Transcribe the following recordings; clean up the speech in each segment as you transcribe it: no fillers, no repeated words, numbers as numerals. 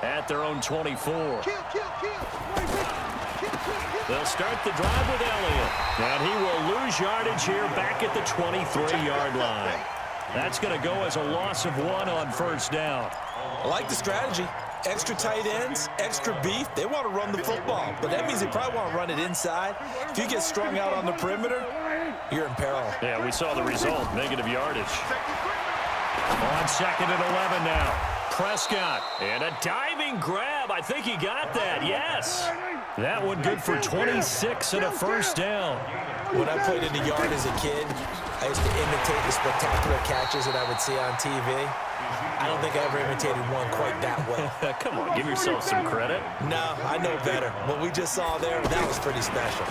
at their own 24. They'll start the drive with Elliott. And he will lose yardage here back at the 23-yard line. That's going to go as a loss of 1 on first down. I like the strategy. Extra tight ends, extra beef. They want to run the football, but that means they probably want to run it inside. If you get strung out on the perimeter, you're in peril. Yeah, we saw the result, negative yardage. On 2nd and 11 now. Prescott, and a diving grab. I think he got that, yes. That one good for 26 and a first down. When I played in the yard as a kid, I used to imitate the spectacular catches that I would see on TV. I don't think I ever imitated one quite that well. Come on, give yourself some credit. No, I know better. What we just saw there, that was pretty special.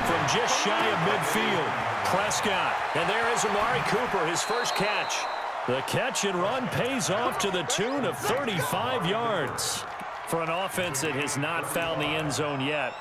From just shy of midfield, Prescott. And there is Amari Cooper, his first catch. The catch and run pays off to the tune of 35 yards. For an offense that has not found the end zone yet,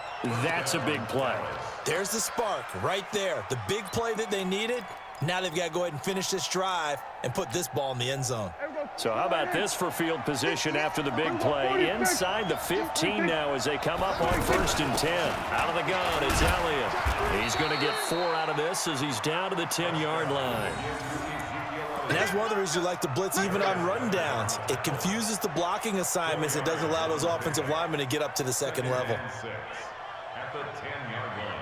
that's a big play. There's the spark right there. The big play that they needed. Now they've got to go ahead and finish this drive and put this ball in the end zone. So how about this for field position after the big play? Inside the 15 now as they come up on 1st and 10. Out of the gun, it's Elliott. He's going to get 4 out of this as he's down to the 10-yard line. And that's one of the reasons you like to blitz even on rundowns. It confuses the blocking assignments. It doesn't allow those offensive linemen to get up to the second level. At the 10-yard line.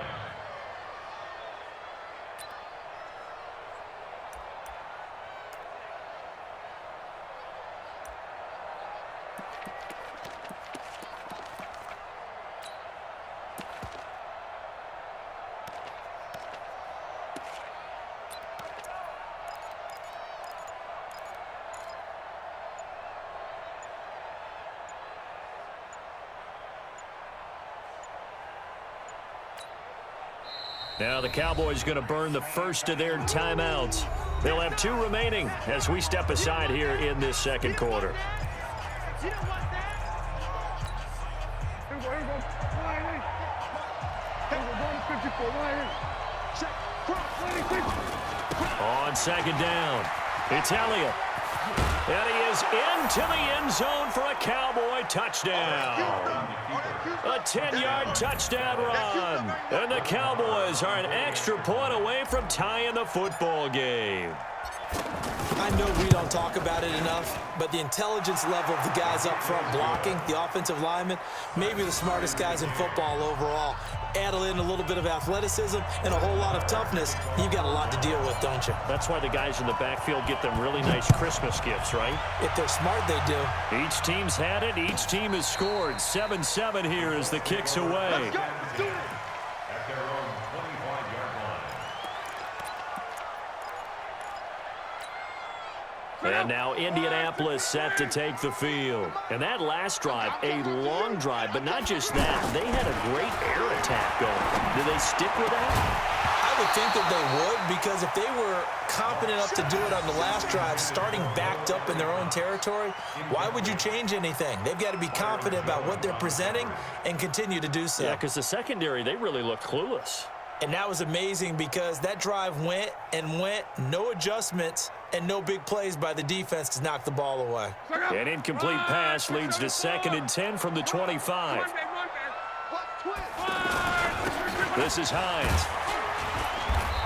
Now the Cowboys going to burn the first of their timeouts. They'll have 2 remaining as we step aside here in this second quarter. On 2nd down, it's Elliott. And he is into the end zone for a Cowboy touchdown. A 10-yard touchdown run. And the Cowboys are an extra point away from tying the football game. I know we don't talk about it enough, but the intelligence level of the guys up front blocking, the offensive linemen, maybe the smartest guys in football overall. Add in a little bit of athleticism and a whole lot of toughness, you've got a lot to deal with, don't you? That's why the guys in the backfield get them really nice Christmas gifts, right? If they're smart, they do. Each team's had it. Each team has scored. 7-7 here as the kick's away. And now Indianapolis set to take the field. And that last drive, a long drive, but not just that. They had a great air attack going. Do they stick with that? I would think that they would, because if they were confident enough to do it on the last drive, starting backed up in their own territory, why would you change anything? They've got to be confident about what they're presenting and continue to do so. Yeah, because the secondary, they really looked clueless. And that was amazing because that drive went and went, no adjustments, and no big plays by the defense to knock the ball away. An incomplete pass leads to 2nd and 10 from the 25. This is Hines.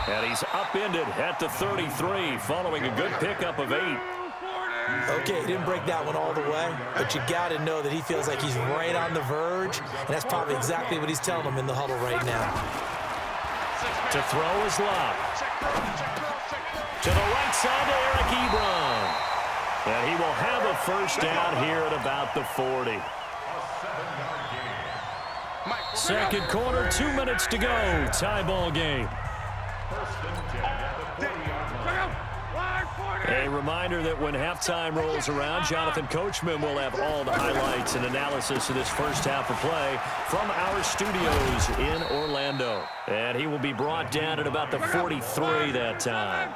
And he's upended at the 33 following a good pickup of 8. Okay, he didn't break that one all the way, but you got to know that he feels like he's right on the verge, and that's probably exactly what he's telling them in the huddle right now. To throw is Locke. To the right side to Eric Ebron. And he will have a first down here at about the 40. Second quarter, 2 minutes to go. Tie ball game. A reminder that when halftime rolls around, Jonathan Coachman will have all the highlights and analysis of this first half of play from our studios in Orlando. And he will be brought down at about the 43 that time.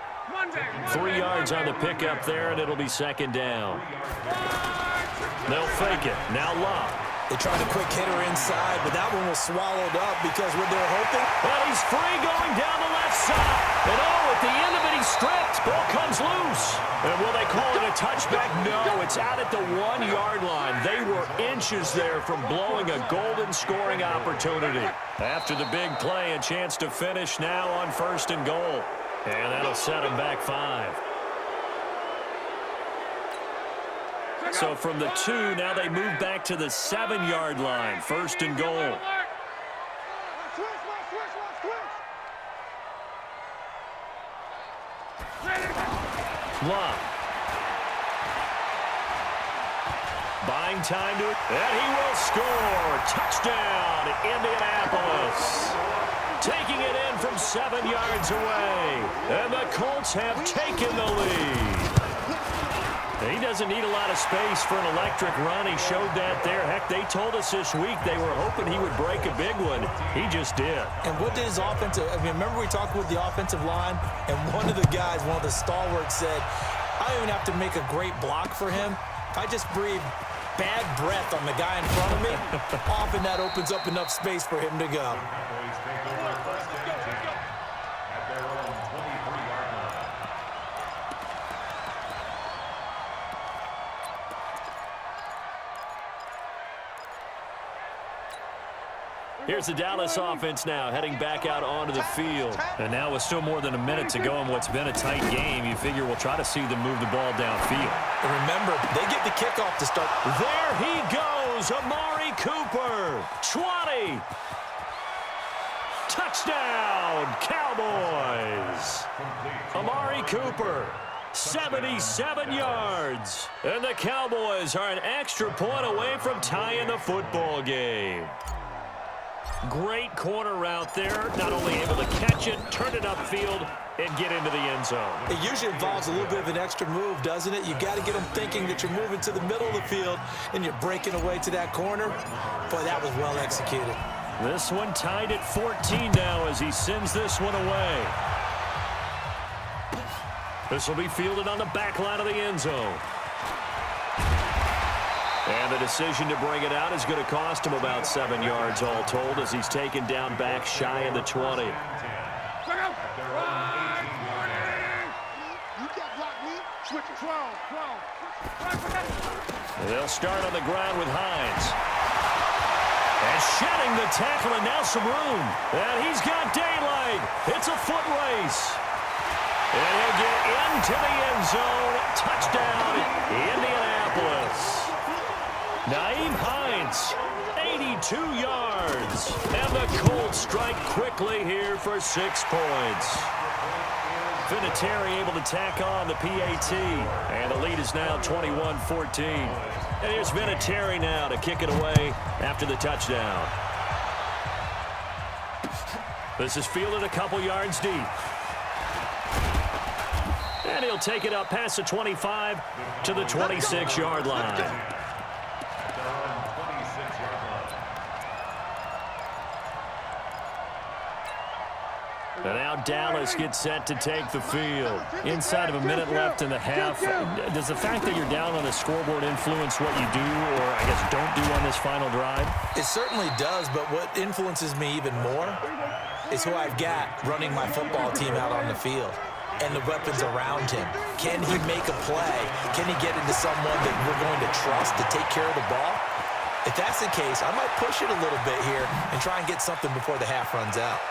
3 yards on the pickup there, and it'll be 2nd down. They'll fake it. Now Locke. They tried a quick hitter inside, but that one was swallowed up because when they were hoping. And he's free going down the left side. And at the end of it, he's stripped. Ball comes loose. And will they call it a touchback? No, it's out at the 1-yard line. They were inches there from blowing a golden scoring opportunity. After the big play, a chance to finish now on 1st and goal. And that'll set them back 5. So from the 2, now they move back to the 7-yard line. 1st and goal. Love. Buying time to it, and he will score. Touchdown, Indianapolis. Taking it in from 7 yards away. And the Colts have taken the lead. He doesn't need a lot of space for an electric run. He showed that there. Heck, they told us this week they were hoping he would break a big one. He just did. And what did his offensive, remember we talked with the offensive line, and one of the guys, one of the stalwarts said, I don't even have to make a great block for him. I just breathe bad breath on the guy in front of me. Often that opens up enough space for him to go. Here's the Dallas offense now heading back out onto the field. And now with still more than a minute to go in what's been a tight game, you figure we'll try to see them move the ball downfield. And remember, they get the kickoff to start. There he goes, Amari Cooper. 20. Touchdown, Cowboys. Amari Cooper, 77 yards. And the Cowboys are an extra point away from tying the football game. Great corner route there. Not only able to catch it, turn it upfield, and get into the end zone. It usually involves a little bit of an extra move, doesn't it? You got to get them thinking that you're moving to the middle of the field and you're breaking away to that corner. Boy, that was well executed. This one tied at 14 now as he sends this one away. This will be fielded on the back line of the end zone. And the decision to bring it out is going to cost him about 7 yards all told as he's taken down back shy of the 20. They'll start on the ground with Hines. And shedding the tackle and now some room. And he's got daylight. It's a foot race. And he'll get into the end zone. Touchdown, Indianapolis. Naeem Hines, 82 yards. And the Colts strike quickly here for 6 points. Vinatieri able to tack on the PAT. And the lead is now 21-14. And here's Vinatieri now to kick it away after the touchdown. This is fielded a couple yards deep. And he'll take it up past the 25 to the 26-yard line. And now Dallas gets set to take the field. Inside of a minute left in the half. Does the fact that you're down on the scoreboard influence what you do or, I guess, don't do on this final drive? It certainly does, but what influences me even more is who I've got running my football team out on the field and the weapons around him. Can he make a play? Can he get into someone that we're going to trust to take care of the ball? If that's the case, I might push it a little bit here and try and get something before the half runs out.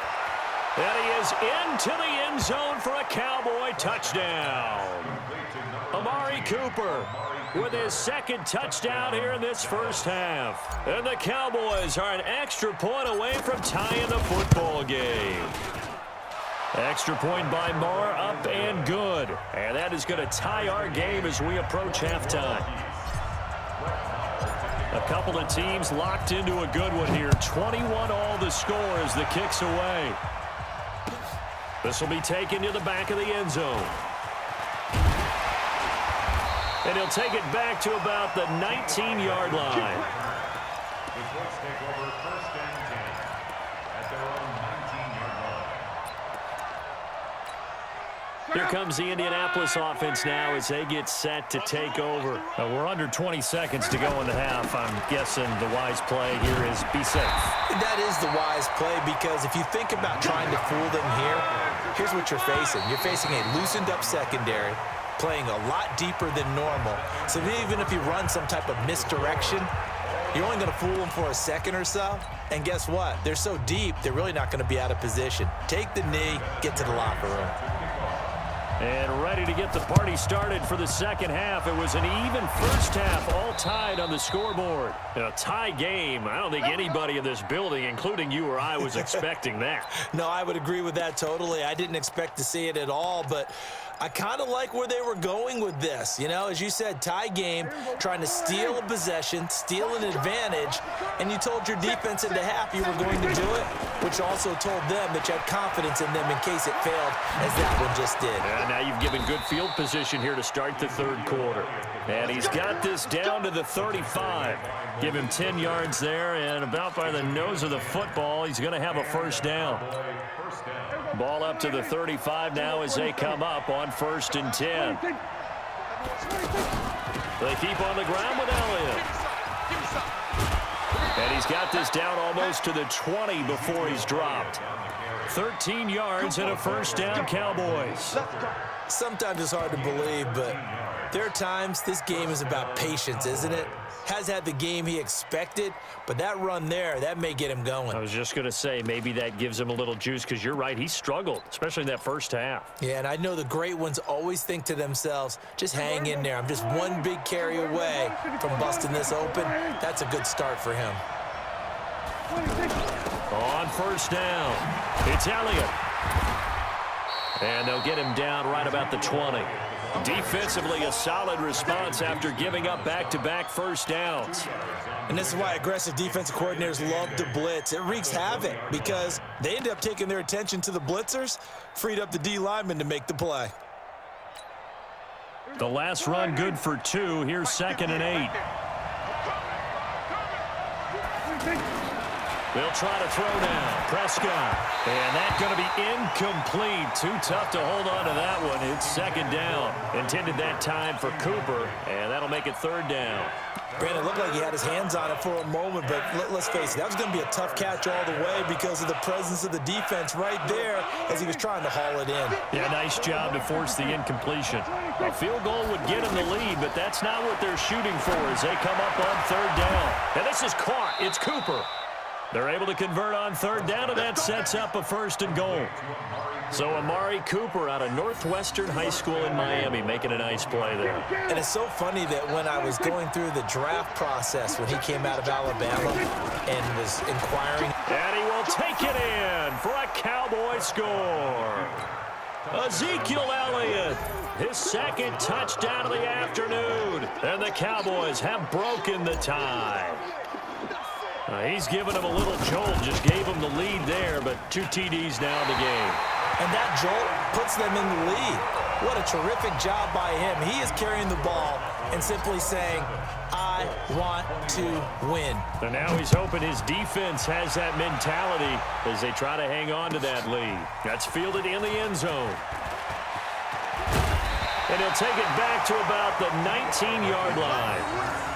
And he is into the end zone for a Cowboy touchdown. Amari Cooper with his second touchdown here in this first half. And the Cowboys are an extra point away from tying the football game. Extra point by Marr, up and good. And that is going to tie our game as we approach halftime. A couple of teams locked into a good one here. 21 all the score as the kick's away. This will be taken to the back of the end zone. And he'll take it back to about the 19-yard line. The Colts take over 1st and 10 at their own 19-yard Here comes the Indianapolis offense now as they get set to take over. We're under 20 seconds to go in the half. I'm guessing the wise play here is be safe. That is the wise play, because if you think about trying to fool them here, here's what you're facing. You're facing a loosened-up secondary, playing a lot deeper than normal. So even if you run some type of misdirection, you're only going to fool them for a second or so. And guess what? They're so deep, they're really not going to be out of position. Take the knee, get to the locker room. And ready to get the party started for the second half. It was an even first half, all tied on the scoreboard. A tie game. I don't think anybody in this building, including you or I, was expecting that. No, I would agree with that totally. I didn't expect to see it at all, but I kind of like where they were going with this. You know, as you said, tie game, trying to steal a possession, steal an advantage, and you told your defense in the half you were going to do it, which also told them that you had confidence in them in case it failed, as that one just did. And now you've given good field position here to start the third quarter. And he's got this down to the 35. Give him 10 yards there, and about by the nose of the football, he's going to have a first down. Ball up to the 35 now as they come up on 1st and 10. They keep on the ground with Elliott. And he's got this down almost to the 20 before he's dropped. 13 yards and a first down, Cowboys. Sometimes it's hard to believe, but there are times this game is about patience, isn't it? Has had the game he expected, but that run there, that may get him going. I was just going to say, maybe that gives him a little juice, because you're right, he struggled, especially in that first half. Yeah, and I know the great ones always think to themselves, just hang in there. I'm just one big carry away from busting this open. That's a good start for him. On first down, it's Elliott. And they'll get him down right about the 20. Defensively, a solid response after giving up back-to-back first downs. And this is why aggressive defensive coordinators love to blitz. It wreaks havoc because they end up taking their attention to the blitzers, freed up the D lineman to make the play. The last run good for 2. Here's 2nd and 8. They'll try to throw now. Prescott. And that's going to be incomplete. Too tough to hold on to that one. It's 2nd down. Intended that time for Cooper. And that'll make it 3rd down. Brandon, it looked like he had his hands on it for a moment, but let's face it, that was going to be a tough catch all the way because of the presence of the defense right there as he was trying to haul it in. Yeah, nice job to force the incompletion. A field goal would get him the lead, but that's not what they're shooting for as they come up on 3rd down. And this is caught. It's Cooper. They're able to convert on 3rd down, and that sets up a 1st and goal. So Amari Cooper out of Northwestern High School in Miami making a nice play there. And it's so funny that when I was going through the draft process when he came out of Alabama and was inquiring. And he will take it in for a Cowboy score. Ezekiel Elliott, his 2nd touchdown of the afternoon. And the Cowboys have broken the tie. He's given him a little jolt, just gave him the lead there, but 2 TDs now in the game. And that jolt puts them in the lead. What a terrific job by him. He is carrying the ball and simply saying, I want to win. And now he's hoping his defense has that mentality as they try to hang on to that lead. That's fielded in the end zone. And he'll take it back to about the 19-yard line.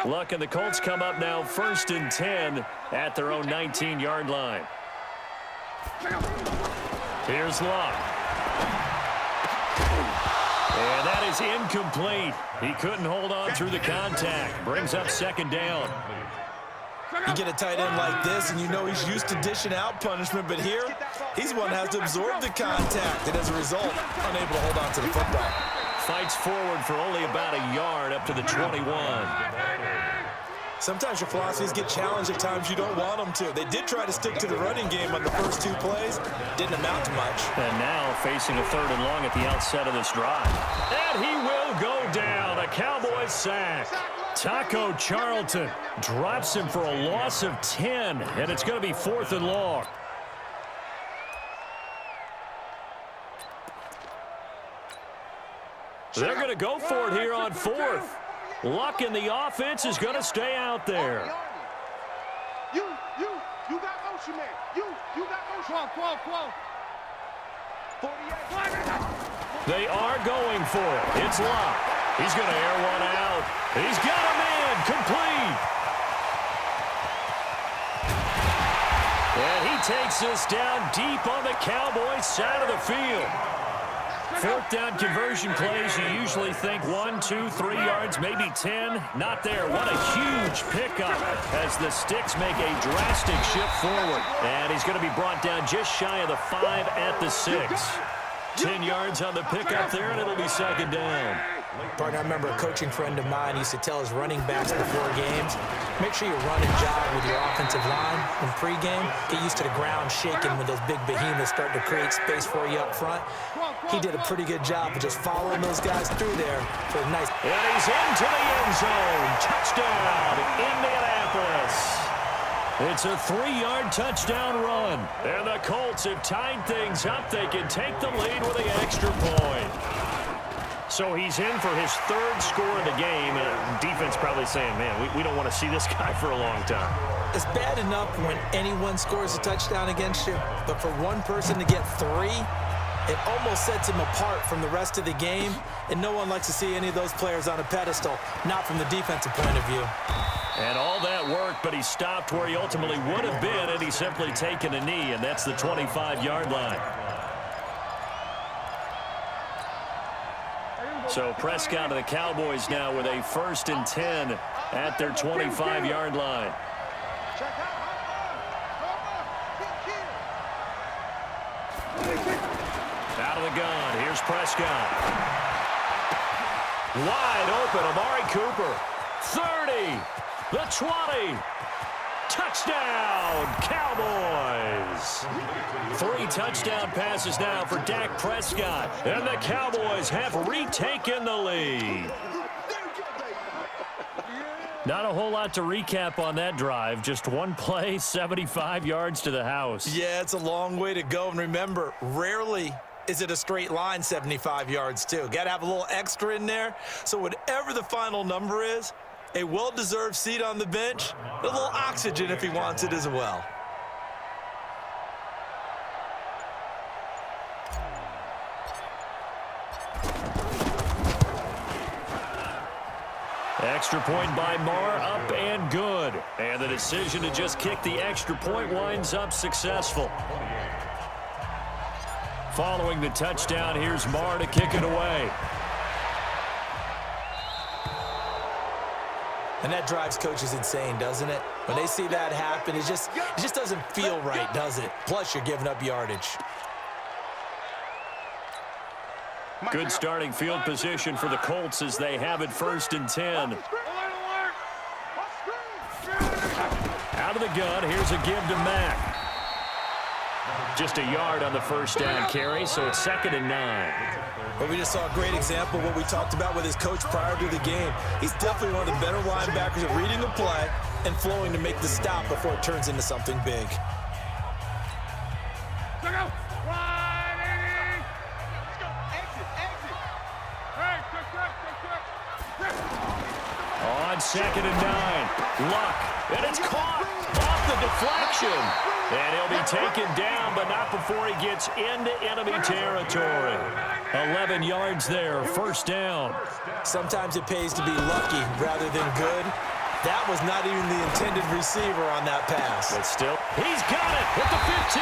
Luck and the Colts come up now 1st and 10 at their own 19-yard line. Here's Luck. And that is incomplete. He couldn't hold on through the contact. Brings up 2nd down. You get a tight end like this, and you know he's used to dishing out punishment, but here, he's one that has to absorb the contact, and as a result, unable to hold on to the football. Fights forward for only about a yard up to the 21. Sometimes your philosophies get challenged at times you don't want them to. They did try to stick to the running game on the first 2 plays. Didn't amount to much. And now facing a 3rd and long at the outset of this drive. And he will go down. A Cowboys sack. Taco Charlton drops him for a loss of 10. And it's going to be 4th and long. They're going to go for it here on 4th. Luck in the offense is going to stay out there. You got motion, man. You got motion. Come on. They are going for it. It's Luck. He's going to air one out. He's got him in. Complete. And he takes this down deep on the Cowboys side of the field. 4th down conversion plays, you usually think 1, 2, 3 yards, maybe 10. Not there. What a huge pickup as the Sticks make a drastic shift forward. And he's going to be brought down just shy of the 5 at the 6. 10 yards on the pickup there, and it'll be 2nd down. Partner, I remember a coaching friend of mine used to tell his running backs before games, make sure you run and jog with your offensive line in pregame. Get used to the ground shaking when those big behemoths start to create space for you up front. He did a pretty good job of just following those guys through there for a nice... And he's into the end zone. Touchdown, Indianapolis. It's a 3-yard touchdown run. And the Colts have tied things up. They can take the lead with the extra point. So he's in for his 3rd score of the game. Defense probably saying, man, we don't want to see this guy for a long time. It's bad enough when anyone scores a touchdown against you, but for one person to get 3, it almost sets him apart from the rest of the game, and no one likes to see any of those players on a pedestal, not from the defensive point of view. And all that worked, but he stopped where he ultimately would have been, and he's simply taken a knee, and that's the 25-yard line. So Prescott of the Cowboys now with a 1st and 10 at their 25-yard line. Out of the gun, here's Prescott. Wide open, Amari Cooper. 30, the 20. Touchdown, Cowboys. 3 touchdown passes now for Dak Prescott. And the Cowboys have retaken the lead. Not a whole lot to recap on that drive. Just one play, 75 yards to the house. Yeah, it's a long way to go. And remember, rarely is it a straight line 75 yards, too. Got to have a little extra in there. So whatever the final number is, a well-deserved seat on the bench, a little oxygen if he wants it as well. Extra point by Marr, up and good. And the decision to just kick the extra point winds up successful. Following the touchdown, here's Marr to kick it away. And that drives coaches insane, doesn't it? When they see that happen, it just doesn't feel right, does it? Plus, you're giving up yardage. Good starting field position for the Colts as they have it 1st and 10. Out of the gun, here's a give to Mack. Just a yard on the 1st down carry, so it's 2nd and 9. But we just saw a great example of what we talked about with his coach prior to the game. He's definitely one of the better linebackers at reading the play and flowing to make the stop before it turns into something big. On 2nd and 9, Luck, and it's caught off the deflection. And he'll be taken down, but not before he gets into enemy territory. 11 yards there, 1st down. Sometimes it pays to be lucky rather than good. That was not even the intended receiver on that pass. But still, he's got it at the 15.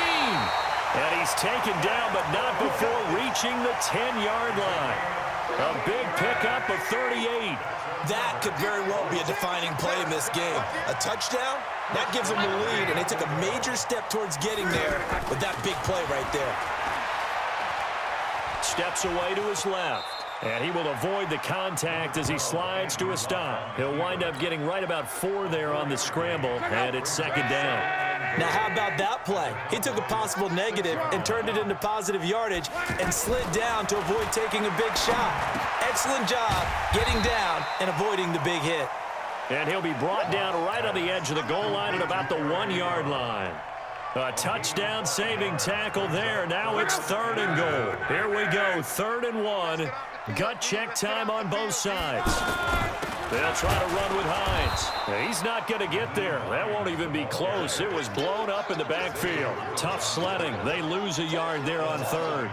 And he's taken down, but not before reaching the 10-yard line. A big pickup of 38. That could very well be a defining play in this game. A touchdown, that gives them the lead, and they took a major step towards getting there with that big play right there. Steps away to his left. And he will avoid the contact as he slides to a stop. He'll wind up getting right about 4 there on the scramble, and it's second down. Now, how about that play? He took a possible negative and turned it into positive yardage and slid down to avoid taking a big shot. Excellent job getting down and avoiding the big hit. And he'll be brought down right on the edge of the goal line at about the 1-yard line. A touchdown saving tackle there. Now it's 3rd and goal. Here we go, 3rd and 1. Gut check time on both sides. They'll try to run with Hines. He's not going to get there. That won't even be close. It was blown up in the backfield. Tough sledding. They lose a yard there on 3rd.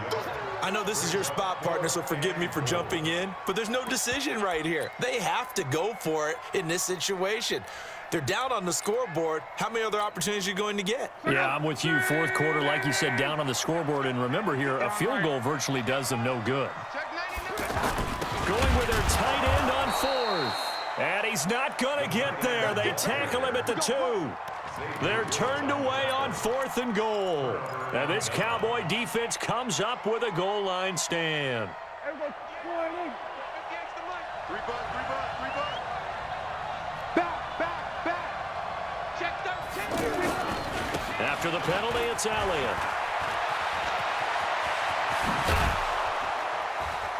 I know this is your spot, partner, so forgive me for jumping in, but there's no decision right here. They have to go for it in this situation. They're down on the scoreboard. How many other opportunities are you going to get? Yeah, I'm with you. 4th quarter, like you said, down on the scoreboard. And remember here, a field goal virtually does them no good. Going with their tight end on 4th. And he's not going to get there. They tackle him at the 2. They're turned away on 4th and goal. And this Cowboy defense comes up with a goal line stand. After the penalty, it's Elliott.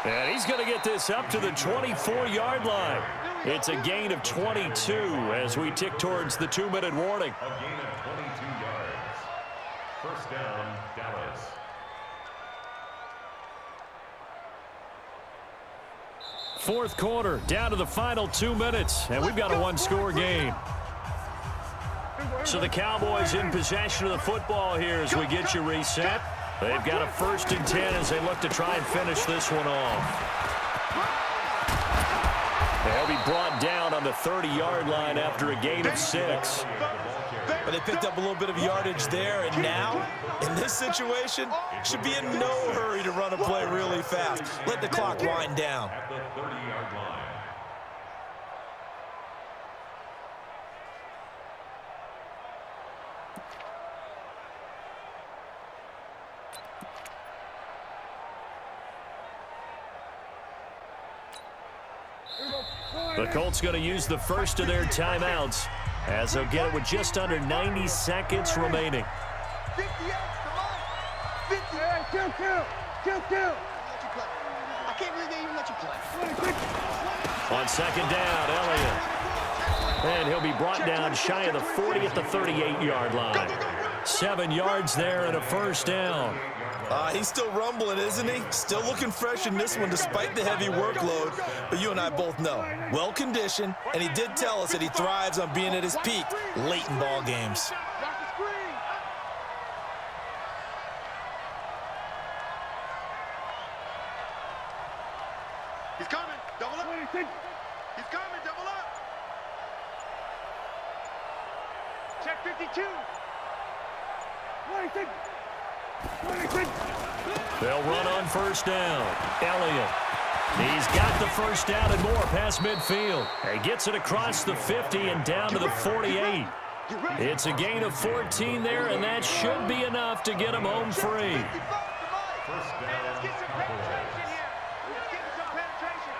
And he's going to get this up to the 24-yard line. It's a gain of 22 as we tick towards the 2-minute warning. A gain of 22 yards. First down, Dallas. Fourth quarter, down to the final 2 minutes, and we've got a one-score game. So the Cowboys in possession of the football here as we get you reset. They've got a 1st and 10 as they look to try and finish this one off. They'll be brought down on the 30-yard line after a gain of 6. But they picked up a little bit of yardage there, and now, in this situation, should be in no hurry to run a play really fast. Let the clock wind down. At the 30-yard line. The Colts going to use the first of their timeouts as they'll get it with just under 90 seconds remaining. 58, come on. 50. Hey, kill. I can't believe they even let you play. On second down, Elliott. And he'll be brought down shy of the 40 at the 38-yard line. 7 yards there and a 1st down. He's still rumbling, isn't he? Still looking fresh in this one despite the heavy workload. But you and I both know, well-conditioned, and he did tell us that he thrives on being at his peak late in ball games. Watch the screen. He's coming. Double up. He's coming. Double up. Check 52. They'll run on 1st down. Elliott. He's got the 1st down and more past midfield. He gets it across the 50 and down to the 48. It's a gain of 14 there, and that should be enough to get him home free. First down, Let's get some penetration here. Let's get some penetration.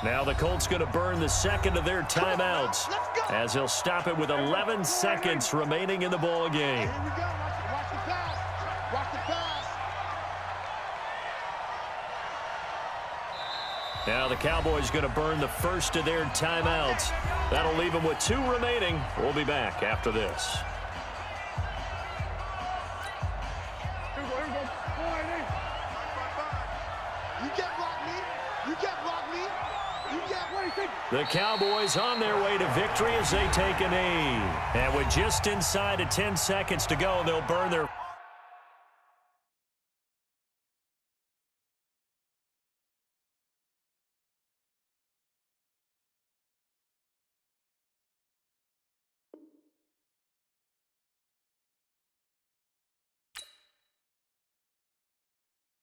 Now the Colts going to burn the second of their timeouts as he'll stop it with 11 seconds remaining in the ball game. Here we go. Watch the pass. Watch the pass. Now the Cowboys going to burn the first of their timeouts. That'll leave them with 2 remaining. We'll be back after this. You can't block me. You can't block me. You can't. The Cowboys on their way to victory as they take a knee. And with just inside of 10 seconds to go, they'll burn their